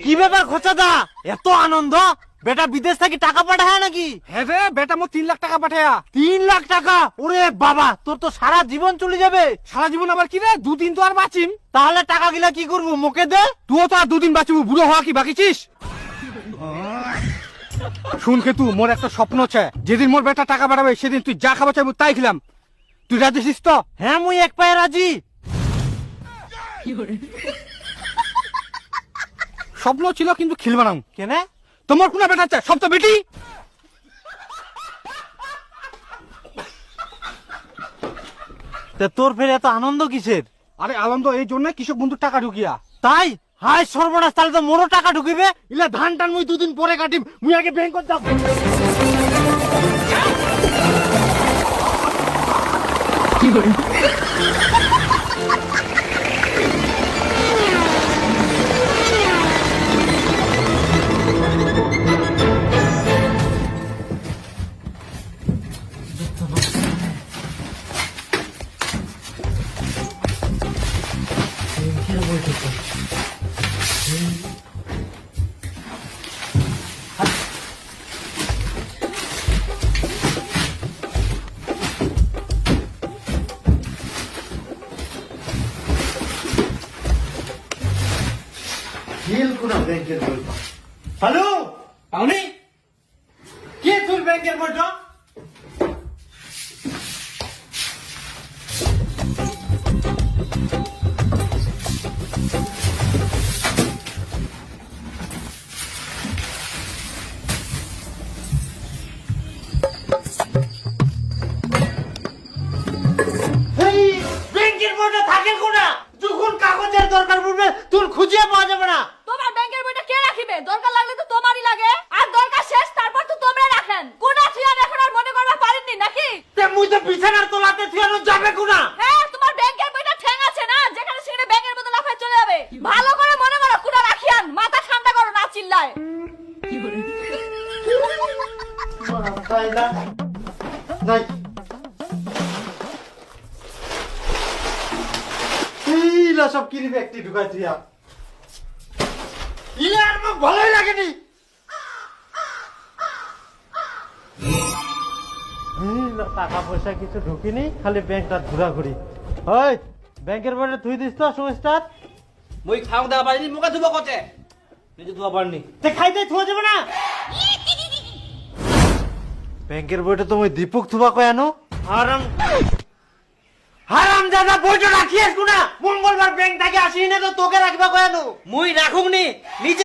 কি ব্যাপার খোঁচাদা, এত আনন্দ? বেটা বিদেশ থেকে টাকা পাঠায় নাকি? হ্যাঁ রে বেটা, মো 3 লাখ টাকা পাঠায়া। 3 লাখ টাকা? ওরে বাবা, তোর তো সারা জীবন চলে যাবে। সারা জীবন আবার কি রে, 2 দিন তো আর বাঁচিম। তাহলে টাকা গিলা কি করবো, মুখে দে। তুইও তো আর 2 দিন বাঁচিবু, বুড়ো হওয়া কি বাকিছিস? শুন খেতু, মোর একটা স্বপ্ন আছে, যেদিন মোর বেটা টাকা পাঠাবে সেদিন তুই যা খাবার চাইবো তাই খেলাম। তুই রাজি আছিস তো? হ্যাঁ, মুই এক পায়ে রাজি। স্বপ্ন ছিল কিন্তু খেলবা না। কেনে? তোমার কোন বেটা আছে? সব তো বেটি। তোর ফের এত আনন্দ কিসের? আরে আনন্দ এই জন্য কৃষক বন্ধুর টাকা ঢুকিয়া। তাই? হাই সর্বনাশ, তাহলে তো মোরও টাকা ঢুকিবে। ইলা ধান টান মুই 2 দিন পরে কাটিম, মুই আগে ব্যাংকত যাব। হ্যালো পাওনি? কে তোর ব্যাংকের বইটা? ব্যাংকের বইটা থাকে কোনা? যখন কাগজের দরকার পড়বে তোর খুঁজে পাওয়া যাবে না। তোমার ব্যাংকের বইটা কে রাখিবে? দরকার লাগলে তো তোমারই লাগে, আর দরকার শেষ তারপর তো তোমরা রাখেন। কোনা থিয়ান এখন আর মনে করবা পারেননি নাকি? তে মুই তো বিছানার তলাতে থিয়ানো যাবে কোনা? হ্যাঁ, তোমার ব্যাংকের বইটা ঠ্যাং আছে না, যেখানে সেখানে ব্যাংকের মতো লাফায় চলে যাবে। ভালো করে মনে করো, কোনা রাখিয়ান, মাথা ঠান্ডা করো, না চিল্লায়। নাই ইলা সব কিনি ব্যক্তি ঢুকাই থিয়া। ইলা আর মোক ভালোই লাগেনি। টাকা পয়সা কিছু ঢুকিনি, খালি ব্যাংকটা ঘোরাঘুরি। ওই ব্যাংকের বইটা থুই দিস তো সুস্টার। মই খাও দা পারিনি, মুখে ধুব কতে নিজে ধুয়া পারনি। তে খাইতে থুয়া যাবে না। ব্যাংকের বইটা তুমি দীপক থুবা কয়ানো। হারাম দাদা, বইটা রাখিয়াস কোনা? মঙ্গলবার ব্যাংক থেকে আসি না তো তোকে রাখবা কয়ানো? মুই রাখুক নি নিজে